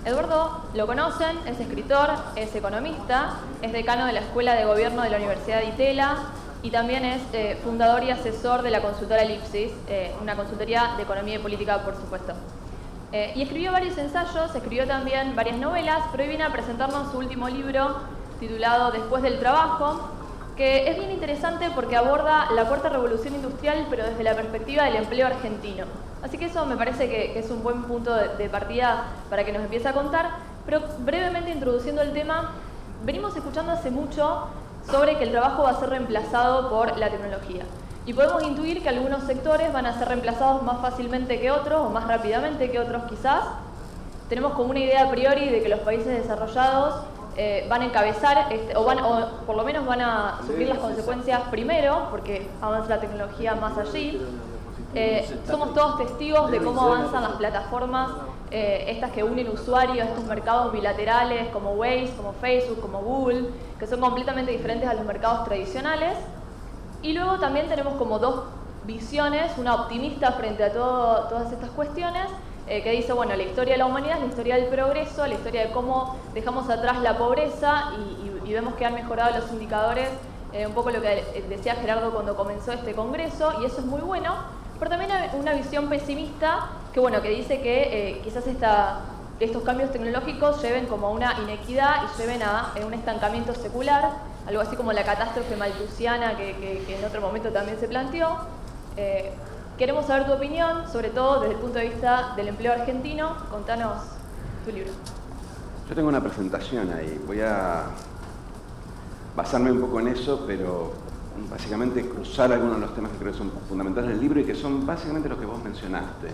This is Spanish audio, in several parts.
Eduardo lo conocen, es escritor, es economista, es decano de la Escuela de Gobierno de la Universidad de Itela y también es fundador y asesor de la consultora Elipsis, una consultoría de economía y política, por supuesto. Y escribió varios ensayos, escribió también varias novelas, pero hoy viene a presentarnos su último libro titulado Después del trabajo, que es bien interesante porque aborda la cuarta revolución industrial, pero desde la perspectiva del empleo argentino. Así que eso me parece que es un buen punto de partida para que nos empiece a contar, pero brevemente introduciendo el tema, venimos escuchando hace mucho sobre que el trabajo va a ser reemplazado por la tecnología. Y podemos intuir que algunos sectores van a ser reemplazados más fácilmente que otros, o más rápidamente que otros quizás. Tenemos como una idea a priori de que los países desarrollados van a encabezar, o por lo menos van a sufrir las consecuencias primero, porque avanza la tecnología más allí. Somos todos testigos de cómo avanzan las plataformas, estas que unen usuarios, estos mercados bilaterales como Waze, como Facebook, como Google, que son completamente diferentes a los mercados tradicionales. Y luego también tenemos como dos visiones, una optimista frente a todas estas cuestiones, que dice, bueno, la historia de la humanidad es la historia del progreso, la historia de cómo dejamos atrás la pobreza y vemos que han mejorado los indicadores, un poco lo que decía Gerardo cuando comenzó este congreso, y eso es muy bueno, pero también hay una visión pesimista que, bueno, que dice que quizás estos cambios tecnológicos lleven como a una inequidad y lleven a un estancamiento secular, algo así como la catástrofe malthusiana que en otro momento también se planteó. Queremos saber tu opinión, sobre todo desde el punto de vista del empleo argentino. Contanos tu libro. Yo tengo una presentación ahí. Voy a basarme un poco en eso, pero básicamente cruzar algunos de los temas que creo que son fundamentales en el libro y que son básicamente los que vos mencionaste.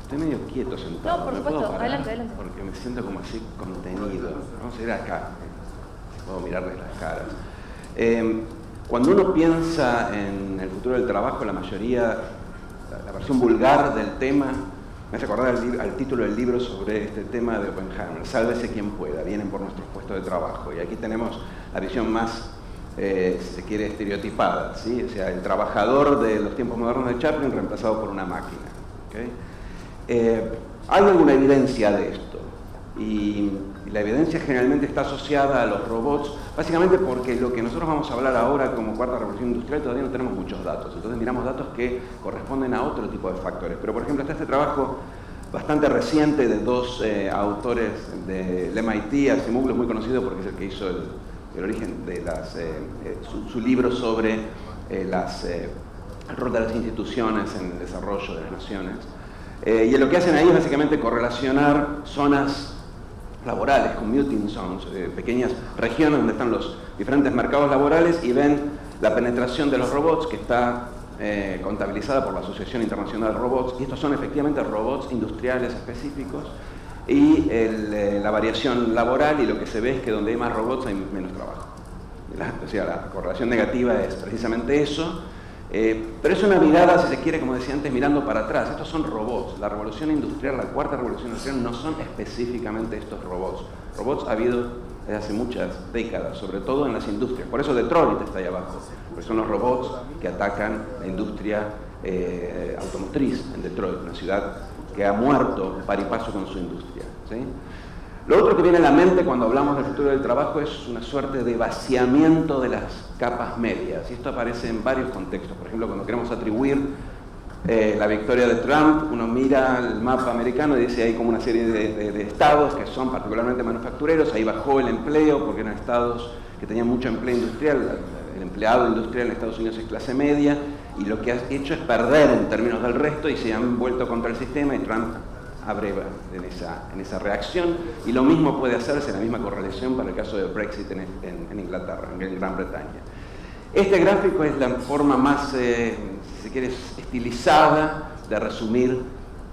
Estoy medio quieto sentado. No, por supuesto. Adelante. Porque me siento como así contenido. Vamos a ir acá. Puedo mirarles las caras. Cuando uno piensa en el futuro del trabajo, la mayoría, la versión vulgar del tema, me hace acordar al título del libro sobre este tema de Oppenheimer, sálvese quien pueda, vienen por nuestros puestos de trabajo. Y aquí tenemos la visión más, si se quiere, estereotipada, ¿sí? O sea, el trabajador de los tiempos modernos de Chaplin reemplazado por una máquina. ¿Okay? Hay alguna evidencia de esto, y la evidencia generalmente está asociada a los robots, básicamente porque lo que nosotros vamos a hablar ahora como cuarta revolución industrial todavía no tenemos muchos datos, entonces miramos datos que corresponden a otro tipo de factores. Pero por ejemplo está este trabajo bastante reciente de dos autores del MIT, Asimov es muy conocido porque es el que hizo el origen de su libro sobre el rol de las instituciones en el desarrollo de las naciones. Y lo que hacen ahí es básicamente correlacionar zonas laborales, commuting zones, pequeñas regiones donde están los diferentes mercados laborales, y ven la penetración de los robots que está contabilizada por la Asociación Internacional de Robots, y estos son efectivamente robots industriales específicos, y la variación laboral, y lo que se ve es que donde hay más robots hay menos trabajo. O sea, la correlación negativa es precisamente eso. Pero es una mirada, si se quiere, como decía antes, mirando para atrás. Estos son robots. La revolución industrial, la cuarta revolución industrial, no son específicamente estos robots. Robots ha habido desde hace muchas décadas, sobre todo en las industrias. Por eso Detroit está ahí abajo, porque son los robots que atacan la industria automotriz en Detroit, una ciudad que ha muerto par y paso con su industria, ¿sí? Lo otro que viene a la mente cuando hablamos del futuro del trabajo es una suerte de vaciamiento de las capas medias, y esto aparece en varios contextos. Por ejemplo, cuando queremos atribuir la victoria de Trump, uno mira el mapa americano y dice hay como una serie de estados que son particularmente manufactureros, ahí bajó el empleo porque eran estados que tenían mucho empleo industrial, el empleado industrial en Estados Unidos es clase media, y lo que ha hecho es perder en términos del resto y se han vuelto contra el sistema, y Trump abreva en esa reacción, y lo mismo puede hacerse, la misma correlación para el caso de Brexit en Inglaterra, en Gran Bretaña. Este gráfico es la forma más, si se quiere, estilizada de resumir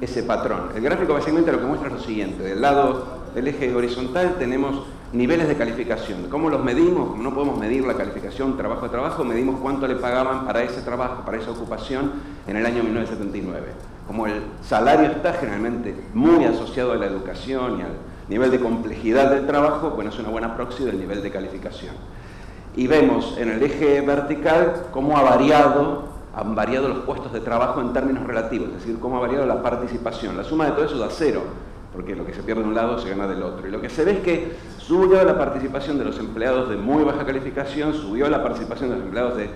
ese patrón. El gráfico básicamente lo que muestra es lo siguiente: del lado del eje horizontal tenemos niveles de calificación. ¿Cómo los medimos? Como no podemos medir la calificación trabajo a trabajo, medimos cuánto le pagaban para ese trabajo, para esa ocupación en el año 1979. Como el salario está generalmente muy asociado a la educación y al nivel de complejidad del trabajo, bueno, es una buena proxy del nivel de calificación. Y vemos en el eje vertical cómo han variado los puestos de trabajo en términos relativos, es decir, cómo ha variado la participación. La suma de todo eso da cero. porque lo que se pierde de un lado se gana del otro. Y lo que se ve es que subió la participación de los empleados de muy baja calificación, subió la participación de los empleados de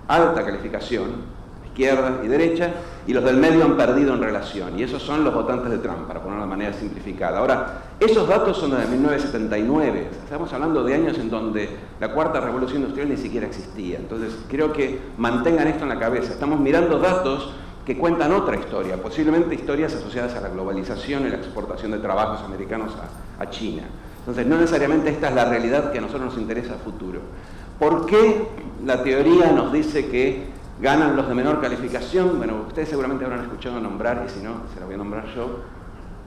alta calificación, izquierda y derecha, y los del medio han perdido en relación, y esos son los votantes de Trump, para ponerlo de manera simplificada. Ahora, esos datos son de 1979, estamos hablando de años en donde la cuarta revolución industrial ni siquiera existía. Entonces, creo que mantengan esto en la cabeza. Estamos mirando datos que cuentan otra historia, posiblemente historias asociadas a la globalización y la exportación de trabajos americanos a China. Entonces, no necesariamente esta es la realidad que a nosotros nos interesa a futuro. ¿Por qué la teoría nos dice que ganan los de menor calificación? Bueno, ustedes seguramente habrán escuchado nombrar, y si no, se la voy a nombrar yo,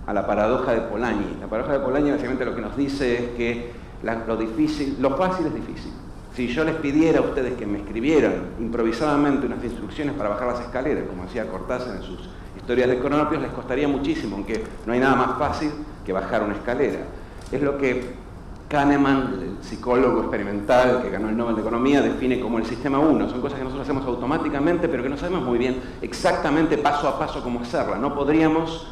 a la paradoja de Polanyi. La paradoja de Polanyi básicamente lo que nos dice es que lo fácil es difícil. Si yo les pidiera a ustedes que me escribieran improvisadamente unas instrucciones para bajar las escaleras, como hacía Cortázar en sus historias de Cronopios, les costaría muchísimo, aunque no hay nada más fácil que bajar una escalera. Es lo que Kahneman, el psicólogo experimental que ganó el Nobel de Economía, define como el sistema 1. Son cosas que nosotros hacemos automáticamente, pero que no sabemos muy bien exactamente paso a paso cómo hacerla. No podríamos,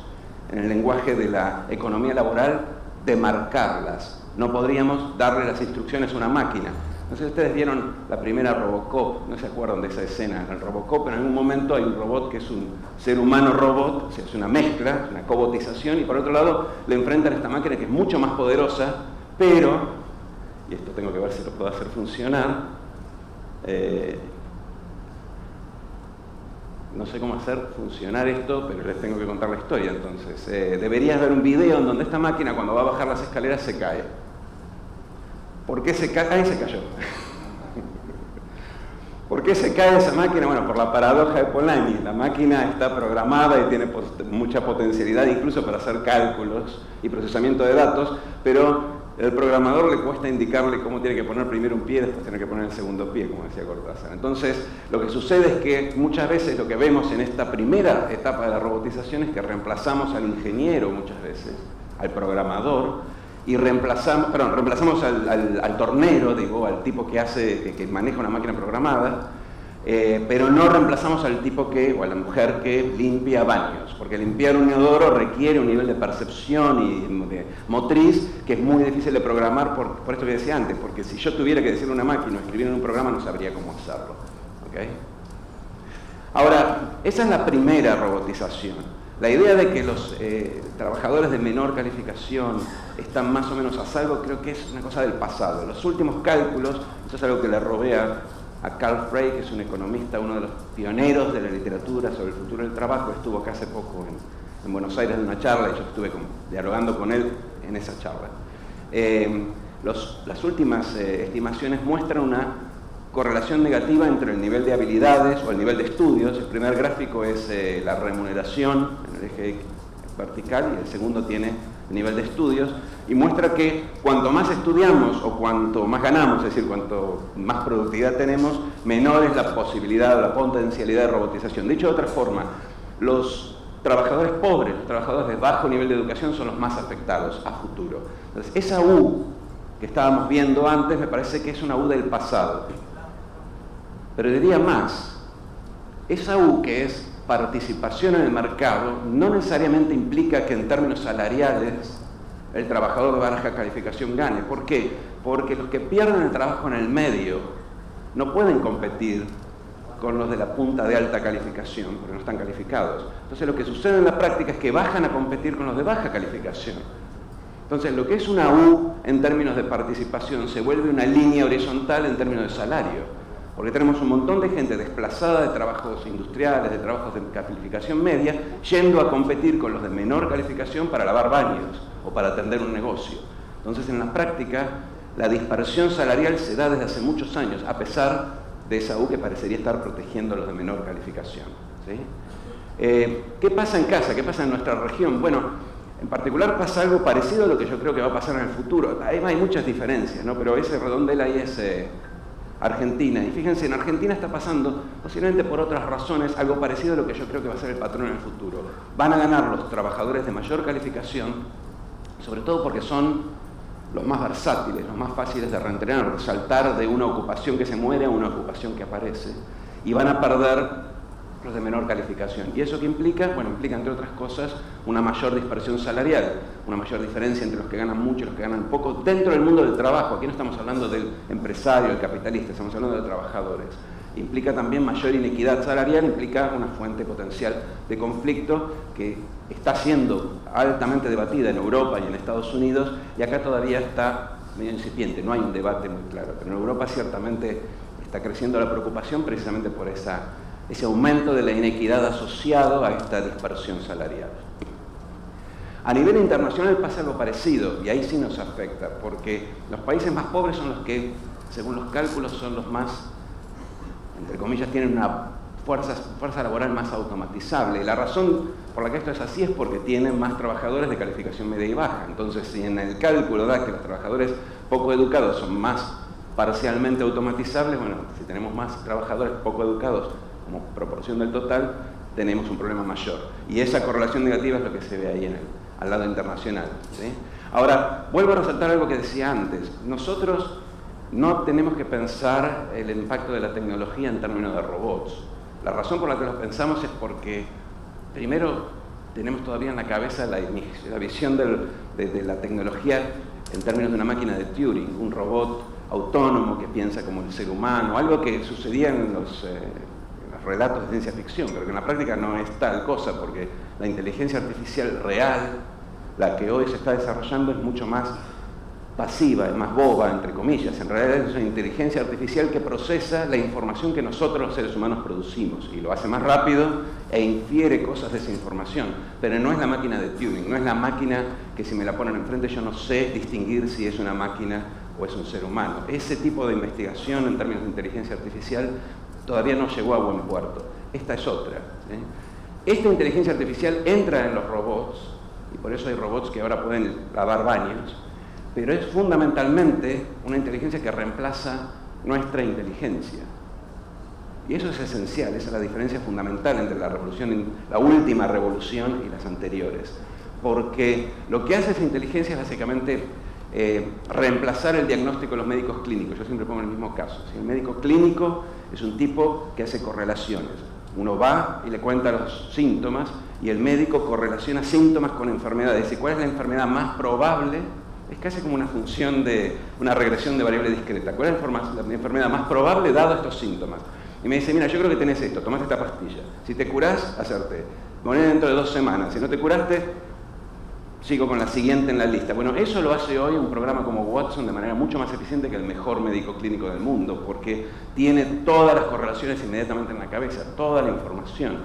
en el lenguaje de la economía laboral, demarcarlas. No podríamos darle las instrucciones a una máquina. No sé si ustedes vieron la primera Robocop, no se acuerdan de esa escena en el Robocop, pero en algún momento hay un robot que es un ser humano robot, o sea, es una mezcla, una cobotización, y por otro lado le enfrentan a esta máquina que es mucho más poderosa, pero, y esto tengo que ver si lo puedo hacer funcionar, no sé cómo hacer funcionar esto, pero les tengo que contar la historia. Entonces, deberías ver un video en donde esta máquina cuando va a bajar las escaleras se cae. ¿Por qué se cae? Ahí se cayó. ¿Por qué se cae esa máquina? Bueno, por la paradoja de Polanyi. La máquina está programada y tiene mucha potencialidad incluso para hacer cálculos y procesamiento de datos, pero el programador le cuesta indicarle cómo tiene que poner primero un pie y después tiene que poner el segundo pie, como decía Cortázar. Entonces, lo que sucede es que muchas veces lo que vemos en esta primera etapa de la robotización es que reemplazamos al ingeniero muchas veces, al programador, y reemplazamos al tornero, digo, al tipo que maneja una máquina programada, pero no reemplazamos al tipo o a la mujer que limpia baños, porque limpiar un inodoro requiere un nivel de percepción y de motriz que es muy difícil de programar por esto que decía antes, porque si yo tuviera que decirle a una máquina o escribir en un programa no sabría cómo hacerlo. ¿Okay? Ahora, esa es la primera robotización. La idea de que los trabajadores de menor calificación están más o menos a salvo creo que es una cosa del pasado. Los últimos cálculos, eso es algo que le robé a Carl Frey, que es un economista, uno de los pioneros de la literatura sobre el futuro del trabajo, estuvo acá hace poco en Buenos Aires en una charla y yo estuve dialogando con él en esa charla. Las últimas estimaciones muestran una correlación negativa entre el nivel de habilidades o el nivel de estudios. El primer gráfico es la remuneración en el eje vertical y el segundo tiene el nivel de estudios y muestra que cuanto más estudiamos o cuanto más ganamos, es decir, cuanto más productividad tenemos, menor es la posibilidad o la potencialidad de robotización. Dicho de otra forma, los trabajadores pobres, los trabajadores de bajo nivel de educación son los más afectados a futuro. Entonces, esa U que estábamos viendo antes me parece que es una U del pasado. Pero diría más, esa U que es participación en el mercado no necesariamente implica que en términos salariales el trabajador de baja calificación gane. ¿Por qué? Porque los que pierden el trabajo en el medio no pueden competir con los de la punta de alta calificación porque no están calificados. Entonces lo que sucede en la práctica es que bajan a competir con los de baja calificación. Entonces lo que es una U en términos de participación se vuelve una línea horizontal en términos de salario. Porque tenemos un montón de gente desplazada de trabajos industriales, de trabajos de calificación media, yendo a competir con los de menor calificación para lavar baños o para atender un negocio. Entonces, en la práctica, la dispersión salarial se da desde hace muchos años, a pesar de esa U que parecería estar protegiendo a los de menor calificación. ¿Sí? ¿Qué pasa en casa? ¿Qué pasa en nuestra región? Bueno, en particular pasa algo parecido a lo que yo creo que va a pasar en el futuro. Hay muchas diferencias, ¿no? Pero ese redondel ahí es Argentina. Y fíjense, en Argentina está pasando, posiblemente por otras razones, algo parecido a lo que yo creo que va a ser el patrón en el futuro. Van a ganar los trabajadores de mayor calificación, sobre todo porque son los más versátiles, los más fáciles de reentrenar, saltar de una ocupación que se muere a una ocupación que aparece. Y van a perder los de menor calificación. ¿Y eso qué implica? Bueno, implica, entre otras cosas, una mayor dispersión salarial, una mayor diferencia entre los que ganan mucho y los que ganan poco dentro del mundo del trabajo. Aquí no estamos hablando del empresario, del capitalista, estamos hablando de trabajadores. Implica también mayor inequidad salarial, implica una fuente potencial de conflicto que está siendo altamente debatida en Europa y en Estados Unidos, y acá todavía está medio incipiente, no hay un debate muy claro, pero en Europa ciertamente está creciendo la preocupación precisamente por ese aumento de la inequidad asociado a esta dispersión salarial. A nivel internacional pasa algo parecido, y ahí sí nos afecta, porque los países más pobres son los que, según los cálculos, son los más, entre comillas, tienen una fuerza laboral más automatizable. Y la razón por la que esto es así es porque tienen más trabajadores de calificación media y baja. Entonces, si en el cálculo da que los trabajadores poco educados son más parcialmente automatizables, bueno, si tenemos más trabajadores poco educados como proporción del total, tenemos un problema mayor. Y esa correlación negativa es lo que se ve ahí al lado internacional, ¿sí? Ahora, vuelvo a resaltar algo que decía antes. Nosotros no tenemos que pensar el impacto de la tecnología en términos de robots. La razón por la que lo pensamos es porque, primero, tenemos todavía en la cabeza la visión de la tecnología en términos de una máquina de Turing, un robot autónomo que piensa como el ser humano, algo que sucedía en los relatos de ciencia ficción, pero que en la práctica no es tal cosa, porque la inteligencia artificial real, la que hoy se está desarrollando, es mucho más pasiva, es más boba, entre comillas. En realidad es una inteligencia artificial que procesa la información que nosotros los seres humanos producimos y lo hace más rápido e infiere cosas de esa información. Pero no es la máquina de Turing, no es la máquina que si me la ponen enfrente yo no sé distinguir si es una máquina o es un ser humano. Ese tipo de investigación en términos de inteligencia artificial todavía no llegó a buen puerto. Esta es otra, ¿eh? Esta inteligencia artificial entra en los robots, y por eso hay robots que ahora pueden lavar baños, pero es fundamentalmente una inteligencia que reemplaza nuestra inteligencia. Y eso es esencial, esa es la diferencia fundamental entre la última revolución y las anteriores. Porque lo que hace esa inteligencia es básicamente reemplazar el diagnóstico de los médicos clínicos. Yo siempre pongo el mismo caso. Si el médico clínico es un tipo que hace correlaciones. Uno va y le cuenta los síntomas y el médico correlaciona síntomas con enfermedades. ¿Y cuál es la enfermedad más probable? Es casi como una función de una regresión de variable discreta. ¿Cuál es la enfermedad más probable dado estos síntomas? Y me dice, mira, yo creo que tenés esto, tomás esta pastilla. Si te curás, hacerte. Ponés dentro de 2 semanas. Si no te curaste, sigo con la siguiente en la lista. Bueno, eso lo hace hoy un programa como Watson de manera mucho más eficiente que el mejor médico clínico del mundo, porque tiene todas las correlaciones inmediatamente en la cabeza, toda la información.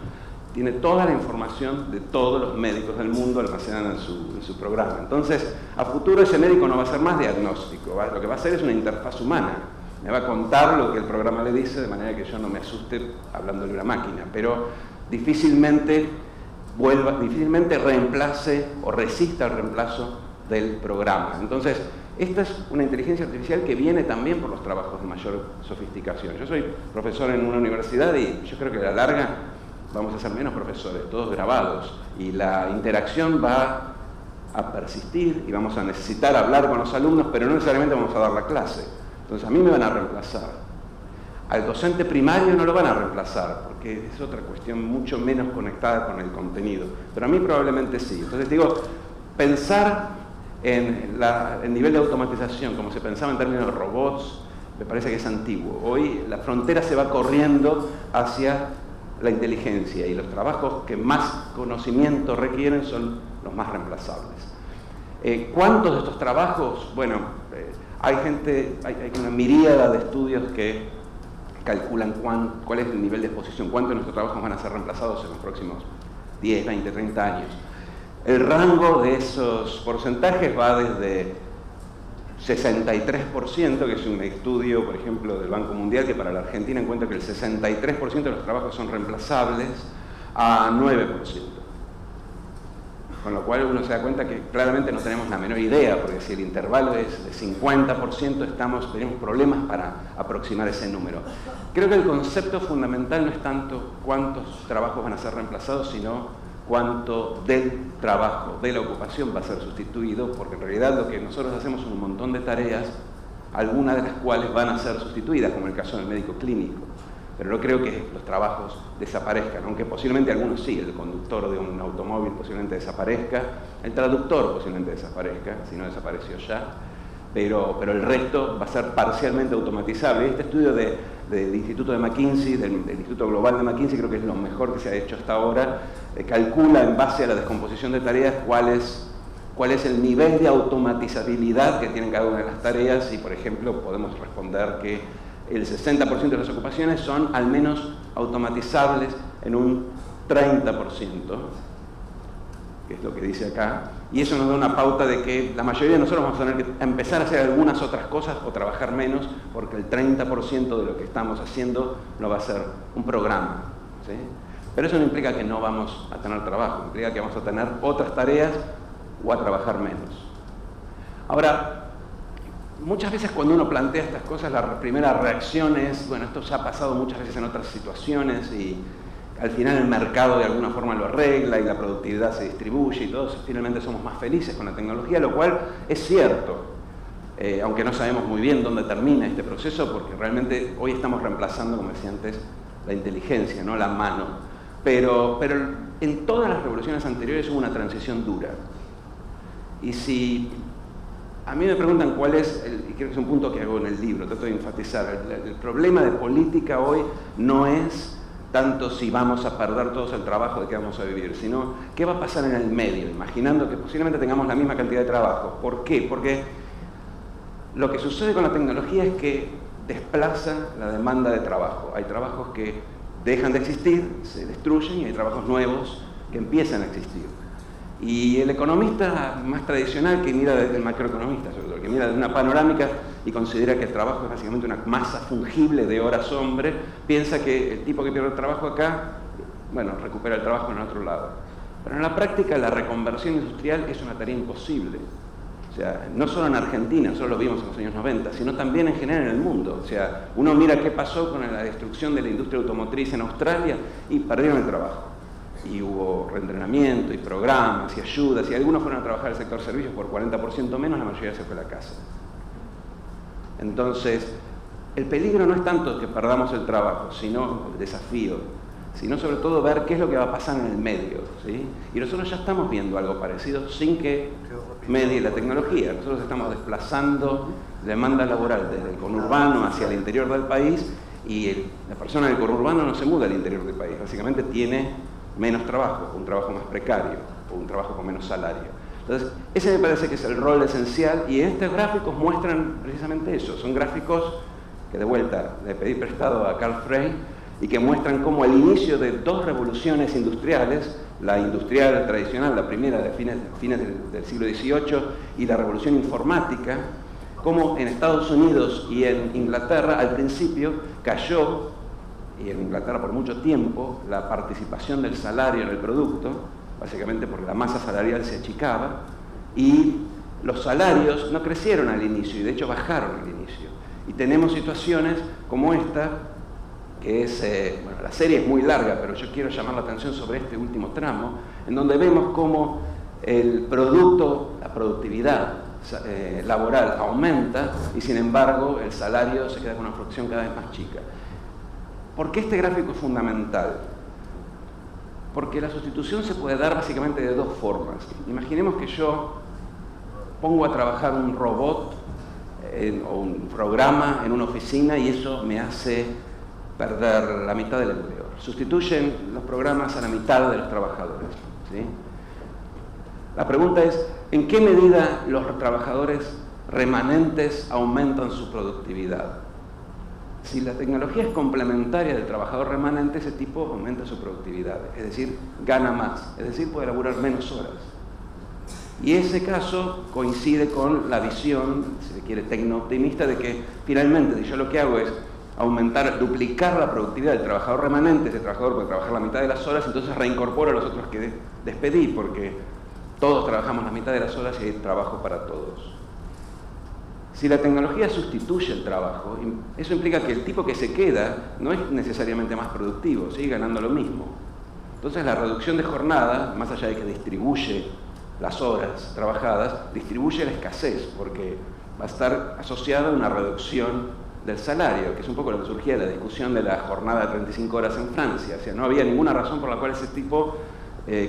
Tiene toda la información de todos los médicos del mundo almacenada en su programa. Entonces, a futuro ese médico no va a ser más diagnóstico, lo que va a hacer es una interfaz humana. Me va a contar lo que el programa le dice, de manera que yo no me asuste hablándole a una máquina, pero difícilmente reemplace o resista al reemplazo del programa. Entonces, esta es una inteligencia artificial que viene también por los trabajos de mayor sofisticación. Yo soy profesor en una universidad y yo creo que a la larga vamos a ser menos profesores, todos grabados, y la interacción va a persistir y vamos a necesitar hablar con los alumnos, pero no necesariamente vamos a dar la clase. Entonces a mí me van a reemplazar. Al docente primario no lo van a reemplazar, porque es otra cuestión mucho menos conectada con el contenido, pero a mí probablemente sí. Entonces digo, pensar en el nivel de automatización, como se pensaba en términos de robots, me parece que es antiguo. Hoy la frontera se va corriendo hacia la inteligencia y los trabajos que más conocimiento requieren son los más reemplazables. ¿Cuántos de estos trabajos? Bueno, hay una miríada de estudios que calculan cuál es el nivel de exposición, cuántos de nuestros trabajos van a ser reemplazados en los próximos 10, 20, 30 años. El rango de esos porcentajes va desde 63%, que es un estudio, por ejemplo, del Banco Mundial, que para la Argentina encuentra que el 63% de los trabajos son reemplazables, a 9%. Con lo cual uno se da cuenta que claramente no tenemos la menor idea, porque si el intervalo es de 50%, tenemos problemas para aproximar ese número. Creo que el concepto fundamental no es tanto cuántos trabajos van a ser reemplazados, sino cuánto del trabajo, de la ocupación va a ser sustituido, porque en realidad lo que nosotros hacemos son un montón de tareas, algunas de las cuales van a ser sustituidas, como el caso del médico clínico. pero no creo que los trabajos desaparezcan, aunque posiblemente algunos sí, el conductor de un automóvil posiblemente desaparezca, el traductor posiblemente desaparezca, si no desapareció ya, pero el resto va a ser parcialmente automatizable. Este estudio del Instituto de McKinsey, del Instituto Global de McKinsey, creo que es lo mejor que se ha hecho hasta ahora, calcula en base a la descomposición de tareas cuál es el nivel de automatizabilidad que tienen cada una de las tareas y, por ejemplo, podemos responder que el 60% de las ocupaciones son al menos automatizables en un 30%, que es lo que dice acá, y eso nos da una pauta de que la mayoría de nosotros vamos a tener que empezar a hacer algunas otras cosas o trabajar menos, porque el 30% de lo que estamos haciendo lo va a hacer un programa, ¿sí? Pero eso no implica que no vamos a tener trabajo, implica que vamos a tener otras tareas o a trabajar menos. Ahora, muchas veces cuando uno plantea estas cosas, la primera reacción es, bueno, esto ya ha pasado muchas veces en otras situaciones y al final el mercado de alguna forma lo arregla y la productividad se distribuye y todos finalmente somos más felices con la tecnología, lo cual es cierto, aunque no sabemos muy bien dónde termina este proceso, porque realmente hoy estamos reemplazando, como decía antes, la inteligencia, no la mano. Pero en todas las revoluciones anteriores hubo una transición dura. Y si a mí me preguntan cuál es, y creo que es un punto que hago en el libro, trato de enfatizar, el problema de política hoy no es tanto si vamos a perder todos el trabajo de que vamos a vivir, sino qué va a pasar en el medio, imaginando que posiblemente tengamos la misma cantidad de trabajo. ¿Por qué? Porque lo que sucede con la tecnología es que desplaza la demanda de trabajo. Hay trabajos que dejan de existir, se destruyen, y hay trabajos nuevos que empiezan a existir. Y el economista más tradicional, que mira desde el macroeconomista, sobre todo, que mira desde una panorámica y considera que el trabajo es básicamente una masa fungible de horas hombre, piensa que el tipo que pierde el trabajo acá, bueno, recupera el trabajo en otro lado. Pero en la práctica la reconversión industrial es una tarea imposible. O sea, no solo en Argentina, solo lo vimos en los años 90, sino también en general en el mundo. O sea, uno mira qué pasó con la destrucción de la industria automotriz en Australia y perdieron el trabajo. Y hubo reentrenamiento y programas y ayudas, y algunos fueron a trabajar al sector servicios por 40% menos, la mayoría se fue a la casa. Entonces, el peligro no es tanto que perdamos el trabajo, sino el desafío, sino sobre todo ver qué es lo que va a pasar en el medio, ¿sí? Y nosotros ya estamos viendo algo parecido sin que medie la tecnología. Nosotros estamos desplazando demanda laboral desde el conurbano hacia el interior del país, y la persona del conurbano no se muda al interior del país, básicamente tiene menos trabajo, un trabajo más precario o un trabajo con menos salario. Entonces, ese me parece que es el rol esencial, y estos gráficos muestran precisamente eso. Son gráficos que, de vuelta, le pedí prestado a Carl Frey, y que muestran cómo el inicio de dos revoluciones industriales, la industrial tradicional, la primera de fines del siglo XVIII, y la revolución informática, cómo en Estados Unidos y en Inglaterra al principio cayó, y en Inglaterra por mucho tiempo, la participación del salario en el producto, básicamente porque la masa salarial se achicaba, y los salarios no crecieron al inicio, y de hecho bajaron al inicio. Y tenemos situaciones como esta, que es, bueno, la serie es muy larga, pero yo quiero llamar la atención sobre este último tramo, en donde vemos cómo el producto, la productividad laboral aumenta, y sin embargo el salario se queda con una fluctuación cada vez más chica. ¿Por qué este gráfico es fundamental? Porque la sustitución se puede dar básicamente de dos formas. Imaginemos que yo pongo a trabajar un robot o un programa en una oficina, y eso me hace perder la mitad del empleo. Sustituyen los programas a la mitad de los trabajadores, ¿sí? La pregunta es, ¿en qué medida los trabajadores remanentes aumentan su productividad? Si la tecnología es complementaria del trabajador remanente, ese tipo aumenta su productividad, es decir, gana más, es decir, puede laburar menos horas. Y ese caso coincide con la visión, si se quiere, tecno-optimista, de que finalmente, si yo lo que hago es duplicar la productividad del trabajador remanente, ese trabajador puede trabajar la mitad de las horas, entonces reincorporo a los otros que despedí, porque todos trabajamos la mitad de las horas y hay trabajo para todos. Si la tecnología sustituye el trabajo, eso implica que el tipo que se queda no es necesariamente más productivo, sigue ganando lo mismo. Entonces la reducción de jornada, más allá de que distribuye las horas trabajadas, distribuye la escasez, porque va a estar asociada a una reducción del salario, que es un poco lo que surgía de la discusión de la jornada de 35 horas en Francia. O sea, no había ninguna razón por la cual ese tipo,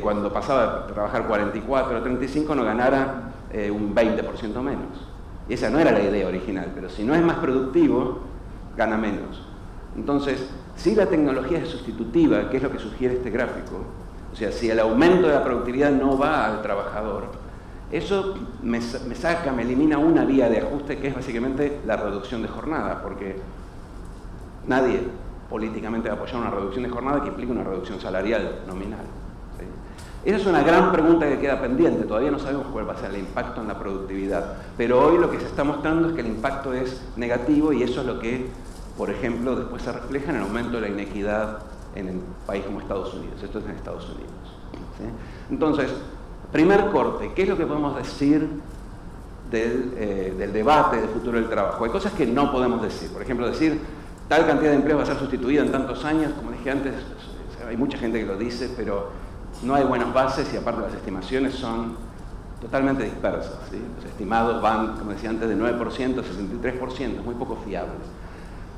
cuando pasaba a trabajar 44 o 35, no ganara un 20% menos. Y esa no era la idea original, pero si no es más productivo, gana menos. Entonces, si la tecnología es sustitutiva, que es lo que sugiere este gráfico, o sea, si el aumento de la productividad no va al trabajador, eso me elimina una vía de ajuste, que es básicamente la reducción de jornada, porque nadie políticamente va a apoyar una reducción de jornada que implique una reducción salarial nominal. ¿Sí? Esa es una gran pregunta que queda pendiente, todavía no sabemos cuál va a ser el impacto en la productividad, pero hoy lo que se está mostrando es que el impacto es negativo y eso es lo que, por ejemplo, después se refleja en el aumento de la inequidad en un país como Estados Unidos. Esto es en Estados Unidos. ¿Sí? Entonces, primer corte, ¿qué es lo que podemos decir del debate del futuro del trabajo? Hay cosas que no podemos decir. Por ejemplo, decir tal cantidad de empleo va a ser sustituida en tantos años. Como dije antes, hay mucha gente que lo dice, pero no hay buenas bases y aparte las estimaciones son totalmente dispersas. ¿Sí? Los estimados van, como decía antes, de 9% a 63%, es muy poco fiable.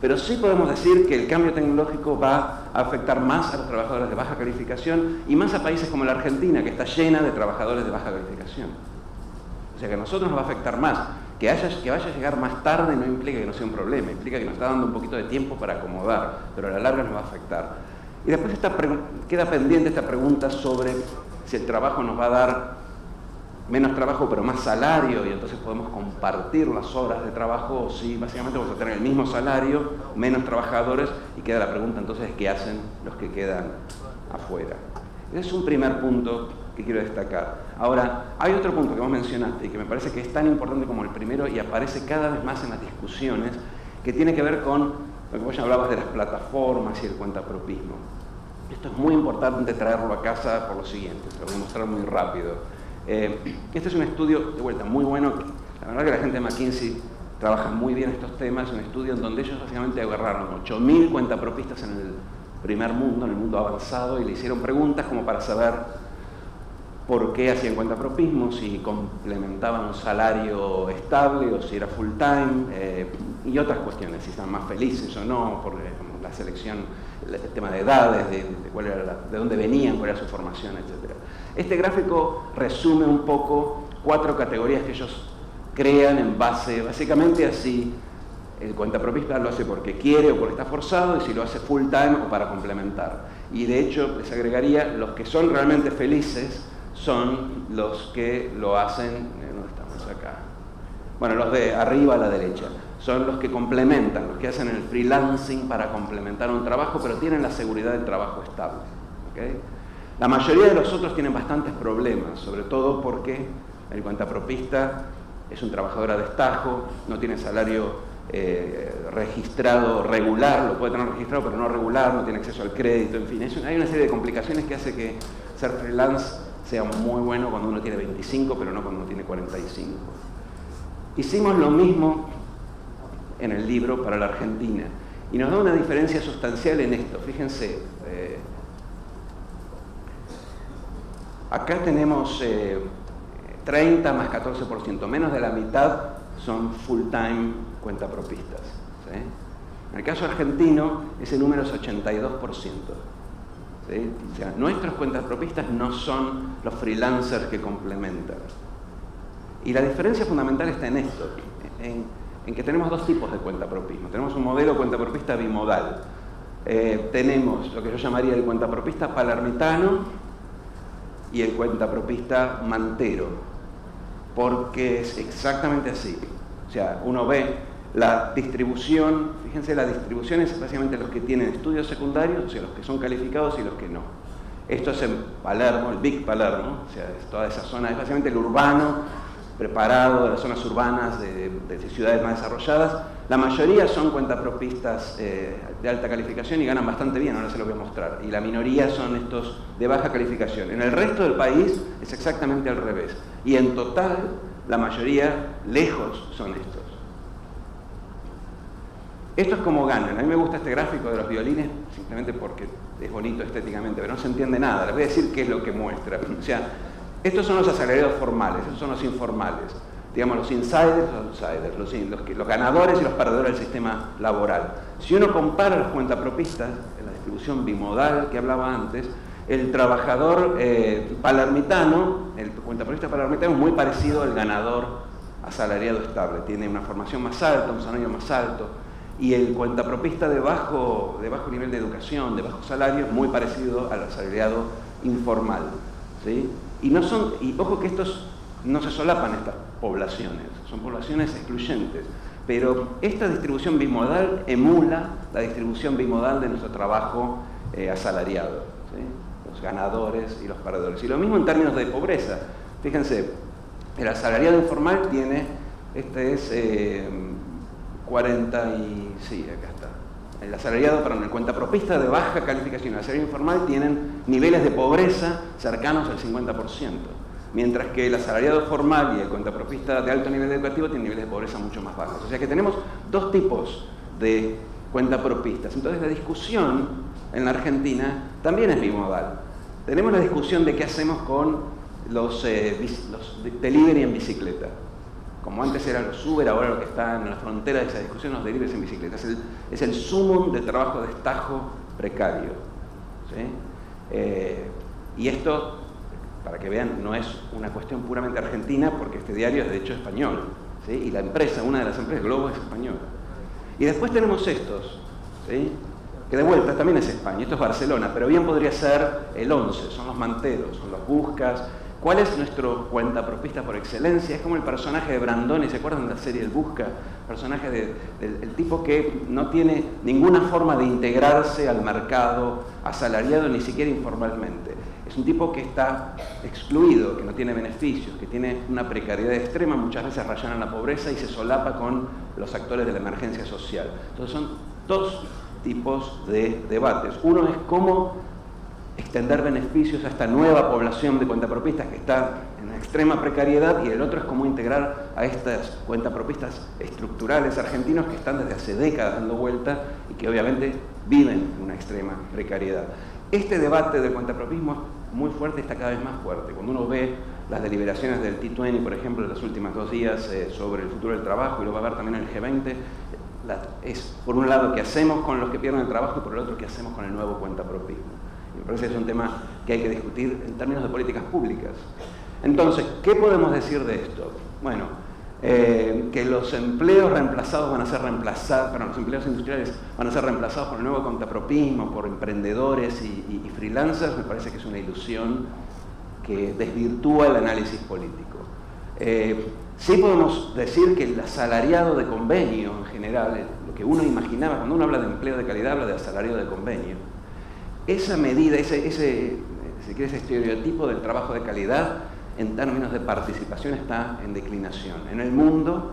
Pero sí podemos decir que el cambio tecnológico va a afectar más a los trabajadores de baja calificación y más a países como la Argentina, que está llena de trabajadores de baja calificación. O sea que a nosotros nos va a afectar más. Que vaya a llegar más tarde no implica que no sea un problema, implica que nos está dando un poquito de tiempo para acomodar, pero a la larga nos va a afectar. Y después queda pendiente esta pregunta sobre si el trabajo nos va a dar menos trabajo pero más salario y entonces podemos compartir las horas de trabajo o si básicamente vamos a tener el mismo salario, menos trabajadores y queda la pregunta entonces ¿qué hacen los que quedan afuera? Ese es un primer punto que quiero destacar. Ahora, hay otro punto que vos mencionaste y que me parece que es tan importante como el primero y aparece cada vez más en las discusiones que tiene que ver con lo que vos ya hablabas de las plataformas y el cuentapropismo. Esto es muy importante traerlo a casa por lo siguiente, te lo voy a mostrar muy rápido. Este es un estudio, de vuelta, muy bueno. La verdad que la gente de McKinsey trabaja muy bien estos temas. Es un estudio en donde ellos básicamente agarraron 8.000 cuentapropistas en el primer mundo, en el mundo avanzado, y le hicieron preguntas como para saber por qué hacían cuentapropismo, si complementaban un salario estable o si era full time, y otras cuestiones, si estaban más felices o no, por la selección, el tema de edades, de dónde venían, cuál era su formación, etc. Este gráfico resume un poco 4 categorías que ellos crean en base, básicamente así, el cuentapropista lo hace porque quiere o porque está forzado, y si lo hace full time o para complementar. Y de hecho, les agregaría, los que son realmente felices son los que lo hacen, ¿dónde estamos acá? Bueno, los de arriba a la derecha, son los que complementan, los que hacen el freelancing para complementar un trabajo, pero tienen la seguridad del trabajo estable. ¿Okay? La mayoría de los otros tienen bastantes problemas, sobre todo porque el cuentapropista es un trabajador a destajo, no tiene salario registrado regular, lo puede tener registrado pero no regular, no tiene acceso al crédito, en fin, hay una serie de complicaciones que hace que ser freelance sea muy bueno cuando uno tiene 25, pero no cuando uno tiene 45. Hicimos lo mismo en el libro para la Argentina y nos da una diferencia sustancial en esto. Fíjense, acá tenemos 30 más 14%, menos de la mitad son full time cuentapropistas. ¿Sí? En el caso argentino ese número es 82%. ¿Sí? O sea, nuestros cuentapropistas no son los freelancers que complementan. Y la diferencia fundamental está en esto, en que tenemos dos tipos de cuentapropismo. Tenemos un modelo cuentapropista bimodal. Tenemos lo que yo llamaría el cuentapropista palermitano y el cuentapropista mantero, porque es exactamente así. O sea, uno ve la distribución, fíjense, la distribución es básicamente los que tienen estudios secundarios, o sea, los que son calificados y los que no. Esto es en Palermo, el Big Palermo, o sea, es toda esa zona, es básicamente el urbano preparado de las zonas urbanas de ciudades más desarrolladas. La mayoría son cuentapropistas de alta calificación y ganan bastante bien, ahora se lo voy a mostrar. Y la minoría son estos de baja calificación. En el resto del país es exactamente al revés. Y en total, la mayoría, lejos, son estos. Esto es como ganan. A mí me gusta este gráfico de los violines simplemente porque es bonito estéticamente, pero no se entiende nada. Les voy a decir qué es lo que muestra. O sea, estos son los asalariados formales, estos son los informales. digamos, los insiders, los outsiders, los ganadores y los perdedores del sistema laboral. Si uno compara los cuentapropistas, en la distribución bimodal que hablaba antes, el trabajador palermitano, el cuentapropista palermitano es muy parecido al ganador asalariado estable, tiene una formación más alta, un salario más alto, y el cuentapropista de bajo nivel de educación, de bajo salario, es muy parecido al asalariado informal, ¿sí? Y ojo que estos no se solapan, estas poblaciones, son poblaciones excluyentes, pero esta distribución bimodal emula la distribución bimodal de nuestro trabajo asalariado, ¿sí? Los ganadores y los perdedores. Y lo mismo en términos de pobreza. Fíjense, el asalariado informal tiene, acá está. El cuentapropista de baja calificación y el asalariado informal tienen niveles de pobreza cercanos al 50%, mientras que el asalariado formal y el cuentapropista de alto nivel educativo tienen niveles de pobreza mucho más bajos. O sea que tenemos dos tipos de cuentapropistas. Entonces la discusión en la Argentina también es bimodal. Tenemos la discusión de qué hacemos con los delivery en bicicleta. Como antes eran los Uber, ahora lo que está en la frontera de esa discusión, los deliveries en bicicleta. Es el sumum del trabajo de estajo precario, ¿sí? Y esto, para que vean, no es una cuestión puramente argentina, porque este diario es de hecho español, ¿sí? Y la empresa, una de las empresas, Globo, es española. Y después tenemos estos, ¿sí? Que de vuelta también es España, esto es Barcelona, pero bien podría ser el 11, son los manteros, son los buscas. ¿Cuál es nuestro cuentapropista por excelencia? Es como el personaje de Brandoni, ¿se acuerdan de la serie El Busca? Personaje del tipo que no tiene ninguna forma de integrarse al mercado asalariado, ni siquiera informalmente. Es un tipo que está excluido, que no tiene beneficios, que tiene una precariedad extrema, muchas veces rayan en la pobreza y se solapa con los actores de la emergencia social. Entonces son dos tipos de debates. Uno es cómo extender beneficios a esta nueva población de cuentapropistas que está en extrema precariedad, y el otro es cómo integrar a estas cuentapropistas estructurales argentinos que están desde hace décadas dando vuelta y que obviamente viven en una extrema precariedad. Este debate del cuentapropismo es muy fuerte y está cada vez más fuerte. Cuando uno ve las deliberaciones del T20, por ejemplo, de los últimos 2 días sobre el futuro del trabajo, y lo va a ver también en el G20, es por un lado qué hacemos con los que pierden el trabajo y por el otro qué hacemos con el nuevo cuentapropismo. Y me parece que es un tema que hay que discutir en términos de políticas públicas. Entonces, ¿qué podemos decir de esto? Bueno, que los empleos reemplazados van a ser reemplazados, perdón, los empleos industriales van a ser reemplazados por el nuevo cuentapropismo, por emprendedores y freelancers, me parece que es una ilusión que desvirtúa el análisis político. Sí podemos decir que el asalariado de convenio en general, lo que uno imaginaba, cuando uno habla de empleo de calidad, habla de asalariado de convenio. Esa medida, ese estereotipo del trabajo de calidad, en términos de participación, está en declinación en el mundo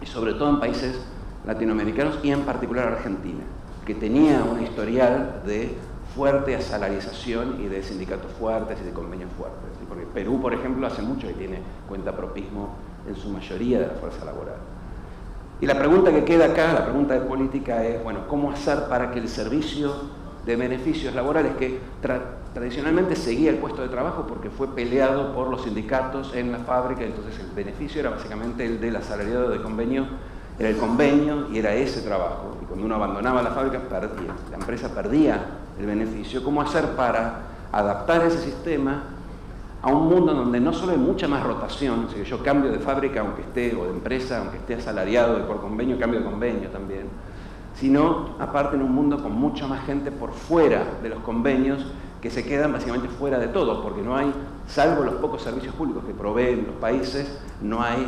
y sobre todo en países latinoamericanos y en particular Argentina, que tenía un historial de fuerte asalarización y de sindicatos fuertes y de convenios fuertes. Porque Perú, por ejemplo, hace mucho que tiene cuentapropismo en su mayoría de la fuerza laboral. Y la pregunta que queda acá, la pregunta de política es, bueno, ¿cómo hacer para que el servicio de beneficios laborales que tradicionalmente seguía el puesto de trabajo porque fue peleado por los sindicatos en la fábrica, entonces el beneficio era básicamente el del asalariado de convenio, era el convenio y era ese trabajo, y cuando uno abandonaba la fábrica perdía, la empresa perdía el beneficio? ¿Cómo hacer para adaptar ese sistema a un mundo donde no solo hay mucha más rotación, o sea, que yo cambio de fábrica aunque esté, o de empresa aunque esté asalariado y por convenio, cambio de convenio también, sino aparte en un mundo con mucha más gente por fuera de los convenios que se quedan básicamente fuera de todo, porque no hay, salvo los pocos servicios públicos que proveen los países, no hay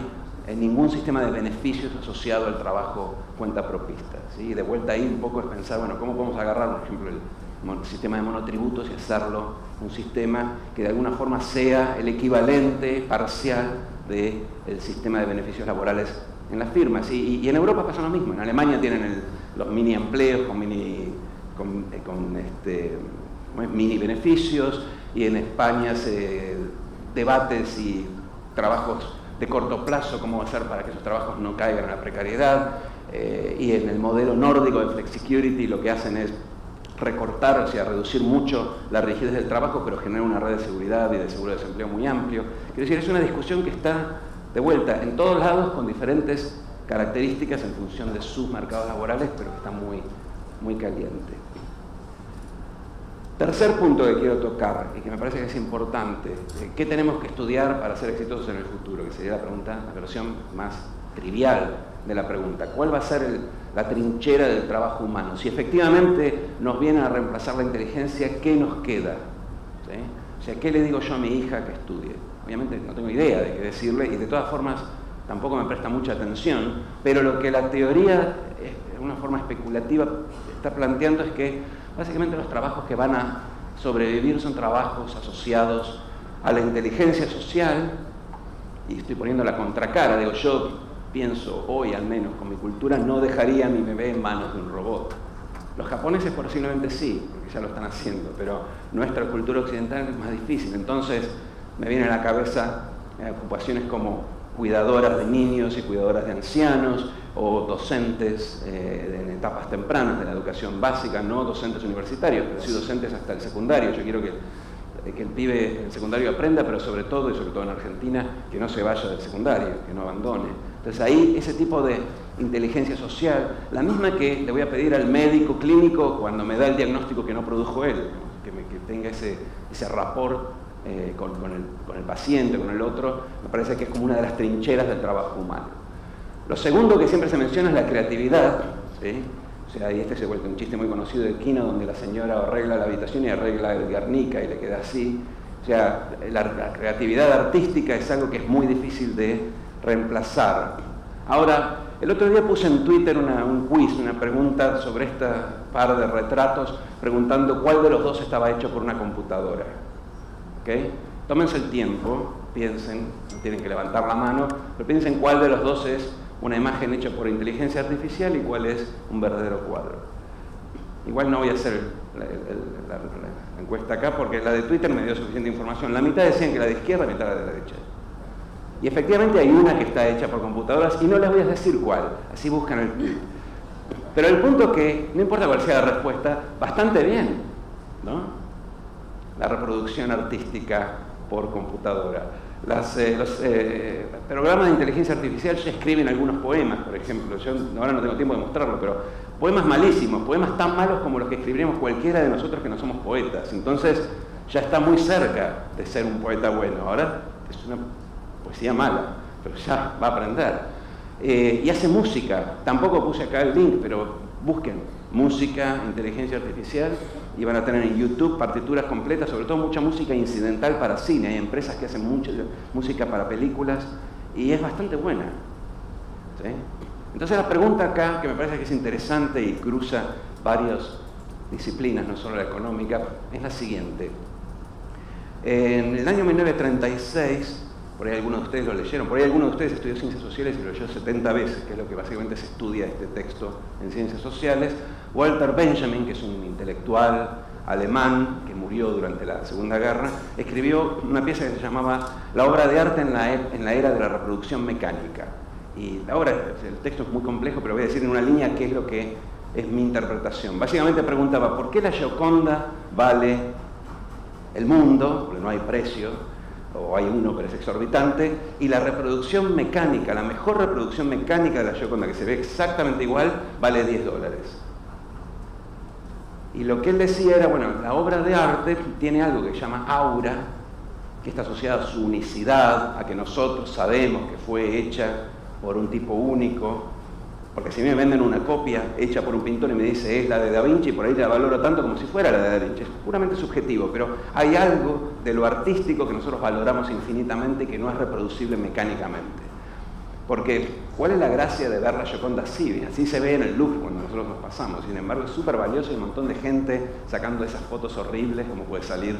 ningún sistema de beneficios asociado al trabajo cuentapropista, ¿sí? Y de vuelta ahí un poco es pensar, bueno, ¿cómo podemos agarrar, por ejemplo, el sistema de monotributos y hacerlo un sistema que de alguna forma sea el equivalente parcial del sistema de beneficios laborales en las firmas? Y en Europa pasa lo mismo. En Alemania tienen los mini empleos con mini beneficios, y en España se debates y trabajos de corto plazo, cómo hacer para que esos trabajos no caigan en la precariedad, y en el modelo nórdico de flexicurity lo que hacen es recortar, o sea, reducir mucho la rigidez del trabajo, pero generar una red de seguridad y de seguro de desempleo muy amplio. Quiero decir, es una discusión que está de vuelta, en todos lados con diferentes características en función de sus mercados laborales, pero que está muy caliente. Tercer punto que quiero tocar, y que me parece que es importante, ¿qué tenemos que estudiar para ser exitosos en el futuro? Que sería la pregunta, la versión más trivial de la pregunta. ¿Cuál va a ser la trinchera del trabajo humano? Si efectivamente nos viene a reemplazar la inteligencia, ¿qué nos queda? ¿Sí? O sea, ¿qué le digo yo a mi hija que estudie? Obviamente no tengo idea de qué decirle y de todas formas tampoco me presta mucha atención, pero lo que la teoría, de una forma especulativa, está planteando es que básicamente los trabajos que van a sobrevivir son trabajos asociados a la inteligencia social, y estoy poniendo la contracara, digo, yo pienso hoy al menos con mi cultura no dejaría a mi bebé en manos de un robot. Los japoneses posiblemente sí, porque ya lo están haciendo, pero nuestra cultura occidental es más difícil. Entonces me viene a la cabeza ocupaciones como cuidadoras de niños y cuidadoras de ancianos, o docentes en etapas tempranas de la educación básica, no docentes universitarios, pero sí docentes hasta el secundario. Yo quiero que el pibe el secundario aprenda, pero sobre todo, y sobre todo en Argentina, que no se vaya del secundario, que no abandone. Entonces ahí ese tipo de inteligencia social, la misma que le voy a pedir al médico clínico cuando me da el diagnóstico que no produjo él, ¿no? que tenga ese rapport con el paciente, con el otro, me parece que es como una de las trincheras del trabajo humano. Lo segundo que siempre se menciona es la creatividad, ¿sí? O sea, y este se vuelve un chiste muy conocido de Quino, donde la señora arregla la habitación y arregla el Guernica y le queda así. O sea, la creatividad artística es algo que es muy difícil de reemplazar. Ahora, el otro día puse en Twitter un quiz, una pregunta sobre esta par de retratos, preguntando cuál de los dos estaba hecho por una computadora. ¿Okay? Tómense el tiempo, piensen, no tienen que levantar la mano, pero piensen cuál de los dos es una imagen hecha por inteligencia artificial y cuál es un verdadero cuadro. Igual no voy a hacer la encuesta acá porque la de Twitter me dio suficiente información. La mitad decían que la de izquierda, la mitad la de derecha. Y efectivamente hay una que está hecha por computadoras y no les voy a decir cuál, así buscan el tweet. Pero el punto es que, no importa cuál sea la respuesta, bastante bien, ¿no? La reproducción artística por computadora. Los programas de inteligencia artificial ya escriben algunos poemas, por ejemplo. Yo ahora no tengo tiempo de mostrarlo, pero poemas malísimos, poemas tan malos como los que escribiríamos cualquiera de nosotros que no somos poetas. Entonces ya está muy cerca de ser un poeta bueno. Ahora es una poesía mala, pero ya va a aprender. Y hace música. Tampoco puse acá el link, pero busquen música, inteligencia artificial, y van a tener en YouTube partituras completas, sobre todo mucha música incidental para cine. Hay empresas que hacen mucha música para películas y es bastante buena. ¿Sí? Entonces la pregunta acá, que me parece que es interesante y cruza varias disciplinas, no solo la económica, es la siguiente. En el año 1936, por ahí algunos de ustedes lo leyeron, por ahí algunos de ustedes estudió Ciencias Sociales y lo leyó 70 veces, que es lo que básicamente se estudia este texto en Ciencias Sociales. Walter Benjamin, que es un intelectual alemán que murió durante la Segunda Guerra, escribió una pieza que se llamaba La obra de arte en la era de la reproducción mecánica. Y la obra, el texto es muy complejo, pero voy a decir en una línea qué es lo que es mi interpretación. Básicamente preguntaba, ¿por qué la Gioconda vale el mundo? Porque no hay precio, o hay uno pero es exorbitante, y la reproducción mecánica, la mejor reproducción mecánica de la Gioconda, que se ve exactamente igual, vale $10. Y lo que él decía era, bueno, la obra de arte tiene algo que se llama aura, que está asociada a su unicidad, a que nosotros sabemos que fue hecha por un tipo único, porque si me venden una copia hecha por un pintor y me dice es la de Da Vinci, por ahí la valoro tanto como si fuera la de Da Vinci. Es puramente subjetivo, pero hay algo de lo artístico que nosotros valoramos infinitamente y que no es reproducible mecánicamente. Porque, ¿cuál es la gracia de ver la Gioconda así? Así se ve en el Louvre cuando nosotros nos pasamos. Sin embargo, es súper valioso y un montón de gente sacando esas fotos horribles, como puede salir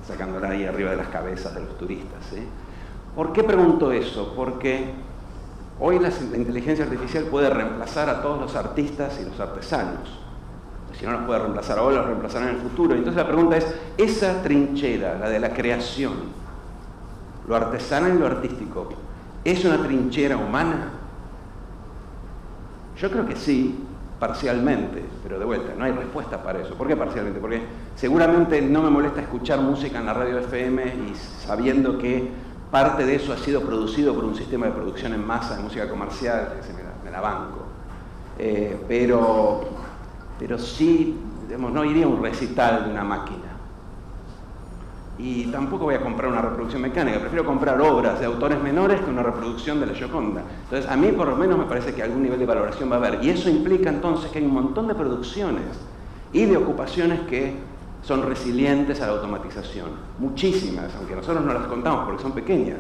sacándola ahí arriba de las cabezas de los turistas, ¿sí? ¿Por qué pregunto eso? Porque hoy la inteligencia artificial puede reemplazar a todos los artistas y los artesanos. Si no los puede reemplazar ahora, los reemplazará en el futuro. Entonces la pregunta es, esa trinchera, la de la creación, lo artesanal y lo artístico, ¿es una trinchera humana? Yo creo que sí, parcialmente, pero de vuelta, no hay respuesta para eso. ¿Por qué parcialmente? Porque seguramente no me molesta escuchar música en la radio FM y sabiendo que parte de eso ha sido producido por un sistema de producción en masa de música comercial, que me la banco. Pero sí, digamos, no iría a un recital de una máquina. Y tampoco voy a comprar una reproducción mecánica, prefiero comprar obras de autores menores que una reproducción de la Gioconda. Entonces, a mí por lo menos me parece que algún nivel de valoración va a haber. Y eso implica entonces que hay un montón de producciones y de ocupaciones que son resilientes a la automatización. Muchísimas, aunque nosotros no las contamos porque son pequeñas.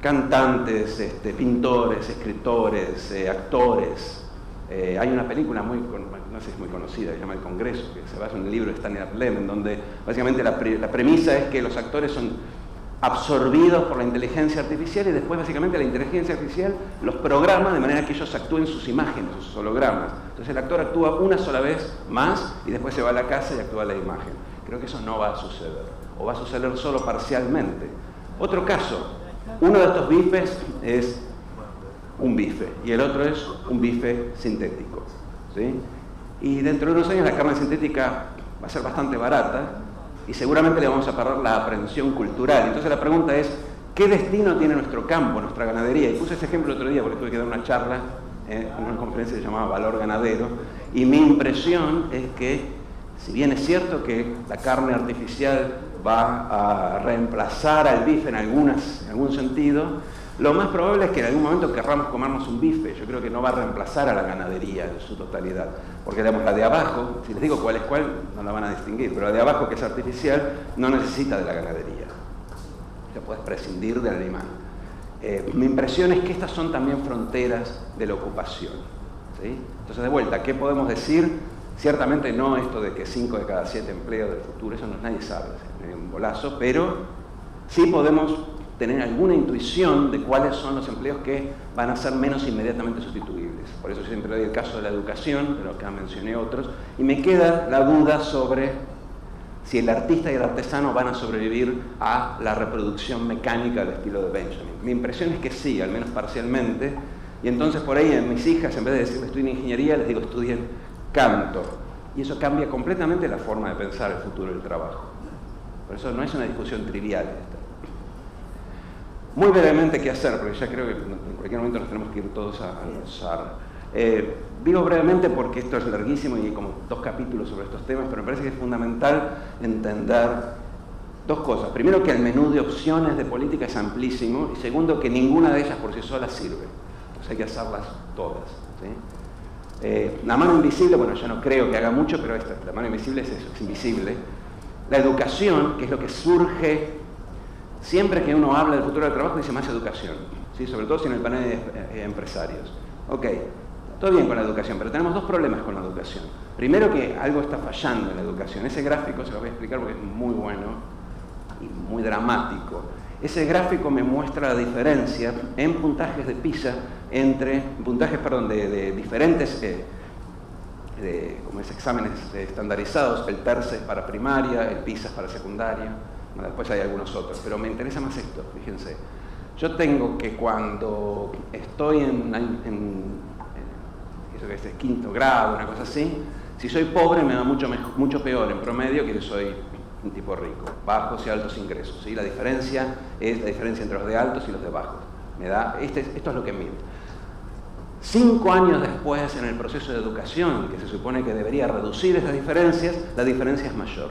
Cantantes, pintores, escritores, actores. Hay una película no sé si es muy conocida, que se llama El Congreso, que se basa en el libro de Stanislav Lem, en donde básicamente la premisa es que los actores son absorbidos por la inteligencia artificial y después básicamente la inteligencia artificial los programa de manera que ellos actúen sus imágenes, sus hologramas. Entonces el actor actúa una sola vez más y después se va a la casa y actúa la imagen. Creo que eso no va a suceder, o va a suceder solo parcialmente. Otro caso, uno de estos bifes es un bife y el otro es un bife sintético, ¿sí? Y dentro de unos años la carne sintética va a ser bastante barata y seguramente le vamos a perder la aprehensión cultural. Entonces la pregunta es, ¿qué destino tiene nuestro campo, nuestra ganadería? Y puse ese ejemplo el otro día porque tuve que dar una charla en una conferencia que se llamaba Valor Ganadero, y mi impresión es que, si bien es cierto que la carne artificial va a reemplazar al bife en algún sentido, lo más probable es que en algún momento querramos comernos un bife. Yo creo que no va a reemplazar a la ganadería en su totalidad. Porque digamos, la de abajo, si les digo cuál es cuál, no la van a distinguir, pero la de abajo, que es artificial, no necesita de la ganadería. Ya puedes prescindir del animal. Mi impresión es que estas son también fronteras de la ocupación, ¿sí? Entonces, de vuelta, ¿qué podemos decir? Ciertamente no esto de que 5 de cada 7 empleos del futuro, eso nadie sabe, es un bolazo, pero sí podemos tener alguna intuición de cuáles son los empleos que van a ser menos inmediatamente sustituibles. Por eso siempre doy el caso de la educación, pero acá mencioné otros, y me queda la duda sobre si el artista y el artesano van a sobrevivir a la reproducción mecánica del estilo de Benjamin. Mi impresión es que sí, al menos parcialmente, y entonces por ahí en mis hijas, en vez de decir estudien ingeniería, les digo estudien canto. Y eso cambia completamente la forma de pensar el futuro del trabajo. Por eso no es una discusión trivial esta. Muy brevemente, ¿qué hacer? Porque ya creo que en cualquier momento nos tenemos que ir todos a almorzar. Digo brevemente porque esto es larguísimo y hay como 2 capítulos sobre estos temas, pero me parece que es fundamental entender 2 cosas. Primero, que el menú de opciones de política es amplísimo, y segundo, que ninguna de ellas por sí sola sirve. Entonces hay que hacerlas todas, ¿sí? La mano invisible, bueno, yo no creo que haga mucho, pero la mano invisible es eso, es invisible. La educación, que es lo que surge siempre que uno habla del futuro del trabajo, dice más educación, ¿sí? Sobre todo si en el panel de empresarios. Ok, todo bien con la educación, pero tenemos 2 problemas con la educación. Primero, que algo está fallando en la educación. Ese gráfico se lo voy a explicar porque es muy bueno y muy dramático. Ese gráfico me muestra la diferencia en puntajes de PISA de diferentes exámenes estandarizados. El PIRSA es para primaria, el PISA es para secundaria. Bueno, después hay algunos otros, pero me interesa más esto, fíjense. Yo tengo que cuando estoy en eso que es 5º grado, una cosa así, si soy pobre me va mucho peor en promedio que si soy un tipo rico, bajos y altos ingresos, ¿sí? La diferencia es la diferencia entre los de altos y los de bajos. Esto es lo que mide. 5 años después, en el proceso de educación, que se supone que debería reducir esas diferencias, la diferencia es mayor.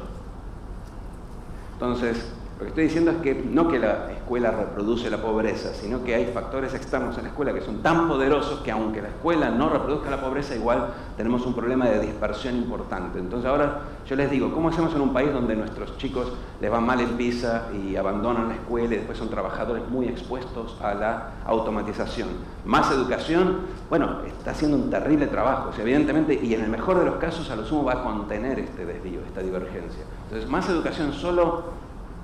Entonces, lo que estoy diciendo es que no que la escuela reproduce la pobreza, sino que hay factores externos en la escuela que son tan poderosos que aunque la escuela no reproduzca la pobreza, igual tenemos un problema de dispersión importante. Entonces ahora yo les digo, ¿cómo hacemos en un país donde nuestros chicos les va mal en PISA y abandonan la escuela y después son trabajadores muy expuestos a la automatización? Más educación, bueno, está haciendo un terrible trabajo, o sea, evidentemente, y en el mejor de los casos a lo sumo va a contener este desvío, esta divergencia. Entonces, más educación solo.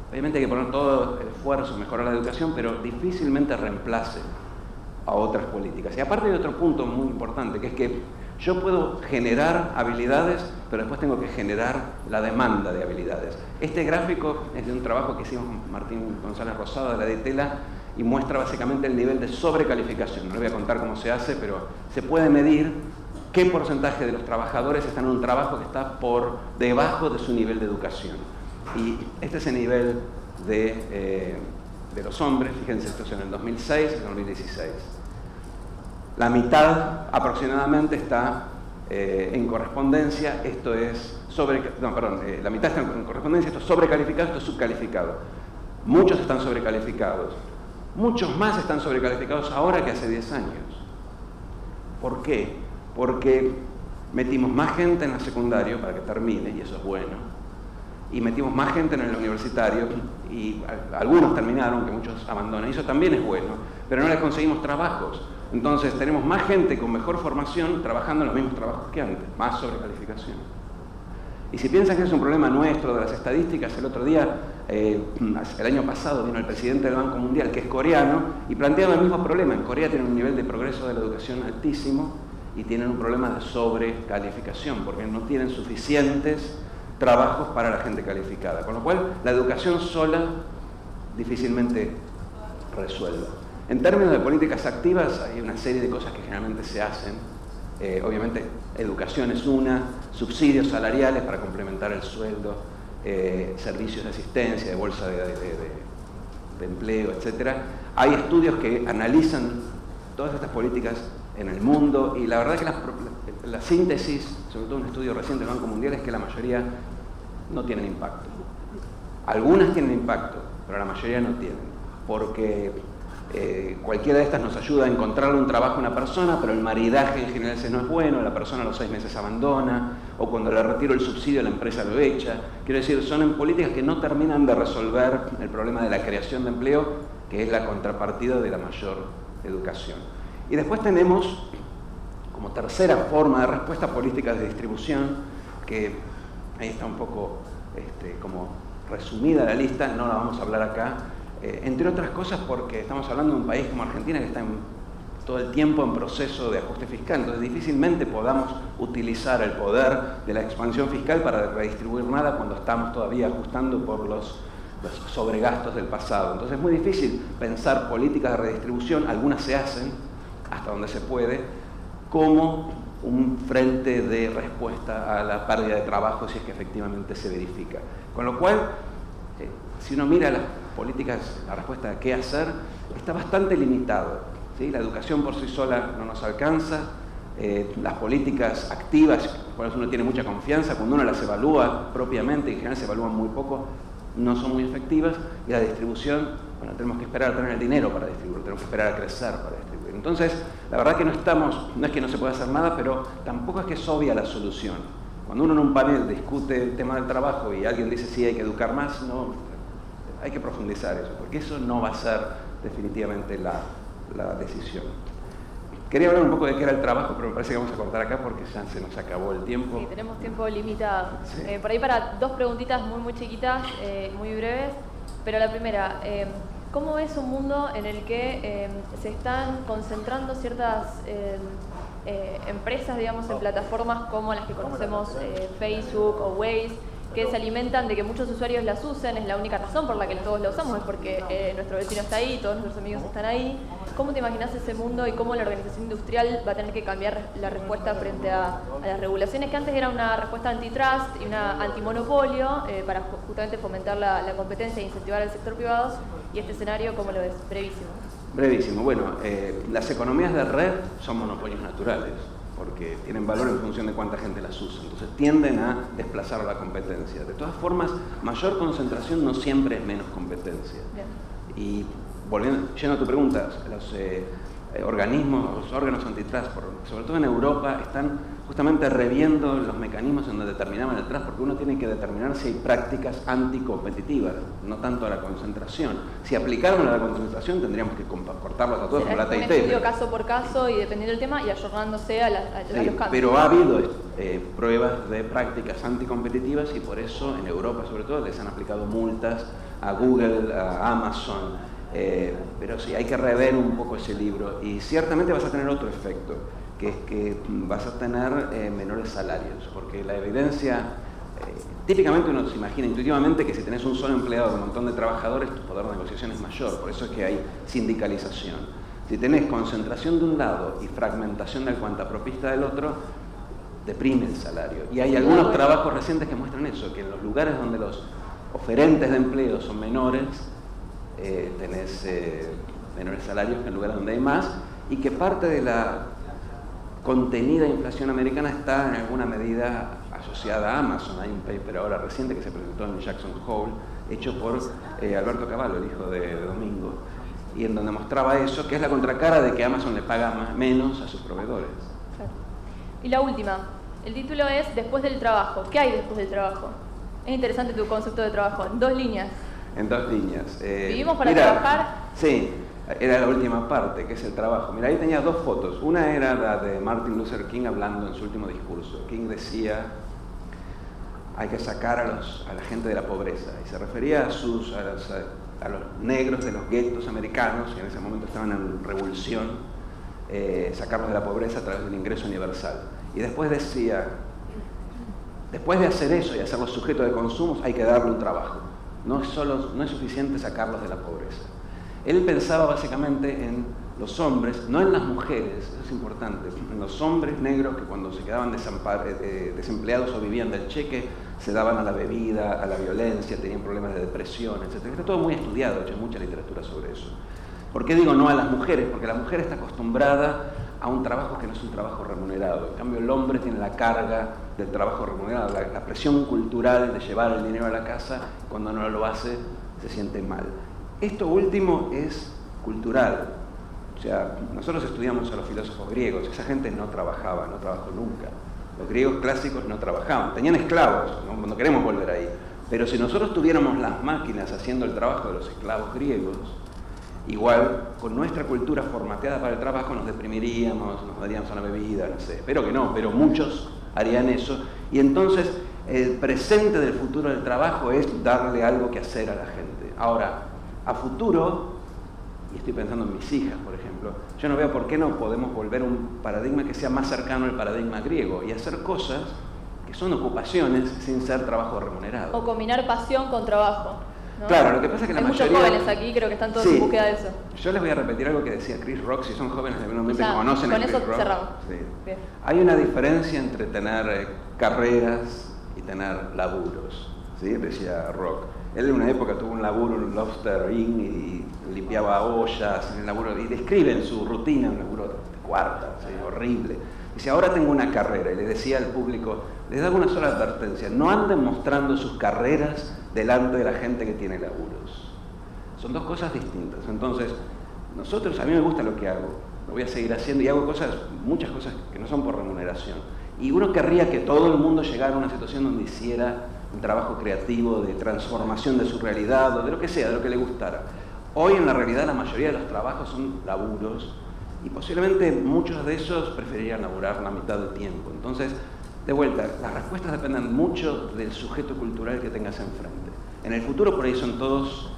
Obviamente hay que poner todo el esfuerzo, mejorar la educación, pero difícilmente reemplace a otras políticas. Y aparte hay otro punto muy importante, que es que yo puedo generar habilidades, pero después tengo que generar la demanda de habilidades. Este gráfico es de un trabajo que hicimos con Martín González Rosado de la DTELA y muestra básicamente el nivel de sobrecalificación. No les voy a contar cómo se hace, pero se puede medir qué porcentaje de los trabajadores están en un trabajo que está por debajo de su nivel de educación. Y este es el nivel de de los hombres, fíjense, esto es en el 2006 y el 2016. La mitad aproximadamente está en correspondencia, esto es la mitad está en correspondencia, esto es sobrecalificado, esto es subcalificado. Muchos están sobrecalificados. Muchos más están sobrecalificados ahora que hace 10 años. ¿Por qué? Porque metimos más gente en el secundario para que termine, y eso es bueno, y metimos más gente en el universitario, y algunos terminaron, que muchos abandonan, y eso también es bueno, pero no les conseguimos trabajos. Entonces tenemos más gente con mejor formación trabajando en los mismos trabajos que antes, más sobrecalificación. Y si piensan que es un problema nuestro de las estadísticas, el otro día, el año pasado, vino el presidente del Banco Mundial, que es coreano, y planteaba el mismo problema. En Corea tienen un nivel de progreso de la educación altísimo y tienen un problema de sobrecalificación, porque no tienen suficientes trabajos para la gente calificada. Con lo cual, la educación sola difícilmente resuelve. En términos de políticas activas, hay una serie de cosas que generalmente se hacen. Obviamente, educación es una, subsidios salariales para complementar el sueldo, servicios de asistencia, de bolsa de empleo, etc. Hay estudios que analizan todas estas políticas en el mundo y la verdad que la síntesis, sobre todo un estudio reciente del Banco Mundial, es que la mayoría no tienen impacto. Algunas tienen impacto, pero la mayoría no tienen, porque cualquiera de estas nos ayuda a encontrarle un trabajo a una persona, pero el maridaje en general ese no es bueno, la persona a los 6 meses abandona, o cuando le retiro el subsidio la empresa lo echa. Quiero decir, son en políticas que no terminan de resolver el problema de la creación de empleo, que es la contrapartida de la mayor educación. Y después tenemos, como tercera forma de respuesta, políticas de distribución, que ahí está un poco como resumida la lista, no la vamos a hablar acá, entre otras cosas porque estamos hablando de un país como Argentina que está todo el tiempo en proceso de ajuste fiscal, entonces difícilmente podamos utilizar el poder de la expansión fiscal para redistribuir nada cuando estamos todavía ajustando por los sobregastos del pasado. Entonces es muy difícil pensar políticas de redistribución, algunas se hacen hasta donde se puede, como un frente de respuesta a la pérdida de trabajo si es que efectivamente se verifica. Con lo cual, si uno mira las políticas, la respuesta de qué hacer, está bastante limitado, ¿sí? La educación por sí sola no nos alcanza, las políticas activas, por eso uno tiene mucha confianza, cuando uno las evalúa propiamente, en general se evalúan muy poco, no son muy efectivas, y la distribución, bueno, tenemos que esperar a tener el dinero para distribuir, tenemos que esperar a crecer para distribuir. Entonces, la verdad que no es que no se pueda hacer nada, pero tampoco es que es obvia la solución. Cuando uno en un panel discute el tema del trabajo y alguien dice sí, hay que educar más, no, hay que profundizar eso, porque eso no va a ser definitivamente la decisión. Quería hablar un poco de qué era el trabajo, pero me parece que vamos a cortar acá porque ya se nos acabó el tiempo. Sí, tenemos tiempo limitado. Sí. Por ahí para 2 preguntitas muy chiquitas, muy breves, pero la primera, ¿cómo es un mundo en el que se están concentrando ciertas empresas, digamos, en plataformas como las que conocemos, Facebook o Waze, que se alimentan de que muchos usuarios las usen? Es la única razón por la que todos la usamos, es porque nuestro vecino está ahí, todos nuestros amigos están ahí. ¿Cómo te imaginas ese mundo y cómo la organización industrial va a tener que cambiar la respuesta frente a las regulaciones, que antes era una respuesta antitrust y una antimonopolio para justamente fomentar la competencia e incentivar al sector privado? Y este escenario, ¿cómo lo ves? Brevísimo. Brevísimo. Bueno, las economías de red son monopolios naturales, porque tienen valor en función de cuánta gente las usa. Entonces tienden a desplazar la competencia. De todas formas, mayor concentración no siempre es menos competencia. Bien. Y yendo a tu pregunta, los órganos antitrust, sobre todo en Europa, están justamente reviendo los mecanismos en donde determinaban el trust, porque uno tiene que determinar si hay prácticas anticompetitivas, no tanto a la concentración. Si aplicaron a la concentración, tendríamos que cortarlos a todos con lata y un tela. estudio caso por caso y dependiendo del tema y ayornándose a los cambios. Pero ha habido pruebas de prácticas anticompetitivas y por eso en Europa sobre todo les han aplicado multas a Google, a Amazon. Pero sí, hay que rever un poco ese libro y ciertamente vas a tener otro efecto, que es que vas a tener menores salarios, porque la evidencia, típicamente uno se imagina intuitivamente que si tenés un solo empleado de un montón de trabajadores, tu poder de negociación es mayor, por eso es que hay sindicalización. Si tenés concentración de un lado y fragmentación del cuantapropista del otro, deprime el salario. Y hay algunos trabajos recientes que muestran eso, que en los lugares donde los oferentes de empleo son menores, tenés menores salarios que en lugares donde hay más, y que parte de la contenida inflación americana está en alguna medida asociada a Amazon. Hay un paper ahora reciente que se presentó en Jackson Hole, hecho por Alberto Cavallo, el hijo de Domingo, y en donde mostraba eso, que es la contracara de que Amazon le paga menos a sus proveedores. Claro. Y la última, el título es Después del trabajo. ¿Qué hay después del trabajo? Es interesante tu concepto de trabajo, en 2 líneas. En 2 líneas. ¿Vivimos para trabajar? Sí, era la última parte, que es el trabajo. Mira, ahí tenía 2 fotos. Una era la de Martin Luther King hablando en su último discurso. King decía, hay que sacar a la gente de la pobreza. Y se refería a los negros de los guetos americanos, que en ese momento estaban en revolución, sacarlos de la pobreza a través del ingreso universal. Y después decía, después de hacer eso y hacerlos sujetos de consumo, hay que darle un trabajo. No es suficiente sacarlos de la pobreza. Él pensaba básicamente en los hombres, no en las mujeres, eso es importante, en los hombres negros que cuando se quedaban desempleados o vivían del cheque, se daban a la bebida, a la violencia, tenían problemas de depresión, etc. Está todo muy estudiado, hay mucha literatura sobre eso. ¿Por qué digo no a las mujeres? Porque la mujer está acostumbrada a un trabajo que no es un trabajo remunerado. En cambio, el hombre tiene la carga del trabajo remunerado, la presión cultural de llevar el dinero a la casa, cuando no lo hace, se siente mal. Esto último es cultural. O sea, nosotros estudiamos a los filósofos griegos, esa gente no trabajó nunca. Los griegos clásicos no trabajaban, tenían esclavos, no queremos volver ahí. Pero si nosotros tuviéramos las máquinas haciendo el trabajo de los esclavos griegos, igual, con nuestra cultura formateada para el trabajo, nos deprimiríamos, nos daríamos una bebida, no sé. Espero que no, pero muchos harían eso. Y entonces, el presente del futuro del trabajo es darle algo que hacer a la gente. Ahora, a futuro, y estoy pensando en mis hijas, por ejemplo, yo no veo por qué no podemos volver a un paradigma que sea más cercano al paradigma griego y hacer cosas que son ocupaciones sin ser trabajo remunerado. O combinar pasión con trabajo, ¿no? Claro, lo que pasa es que la mayoría... Hay muchos jóvenes aquí, creo que están todos en búsqueda de eso. Yo les voy a repetir algo que decía Chris Rock, si son jóvenes seguramente conocen a Chris Rock. Con eso cerramos. Sí. Bien. Hay una diferencia entre tener carreras y tener laburos, ¿sí? Decía Rock. Él en una época tuvo un laburo en un Lobster Inn y limpiaba ollas en el laburo, y describe en su rutina un laburo de cuarta, ¿sí? Horrible. Dice, ahora tengo una carrera, y le decía al público, les hago una sola advertencia, no anden mostrando sus carreras delante de la gente que tiene laburos. Son 2 cosas distintas. Entonces, a mí me gusta lo que hago, lo voy a seguir haciendo, y hago muchas cosas que no son por remuneración. Y uno querría que todo el mundo llegara a una situación donde hiciera un trabajo creativo de transformación de su realidad o de lo que sea, de lo que le gustara. Hoy en la realidad la mayoría de los trabajos son laburos y posiblemente muchos de esos preferirían laburar la mitad del tiempo. Entonces, de vuelta, las respuestas dependen mucho del sujeto cultural que tengas enfrente. En el futuro por ahí son todos,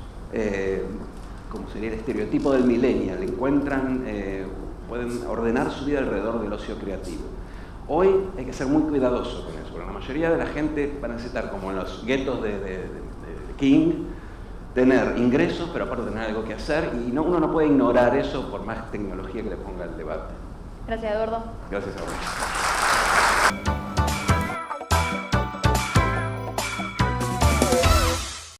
como sería el estereotipo del millennial, pueden ordenar su vida alrededor del ocio creativo. Hoy hay que ser muy cuidadoso con eso, porque la mayoría de la gente va a necesitar, como en los guetos de King, tener ingresos, pero aparte tener algo que hacer, y uno no puede ignorar eso por más tecnología que le ponga al debate. Gracias, Eduardo. Gracias a vos.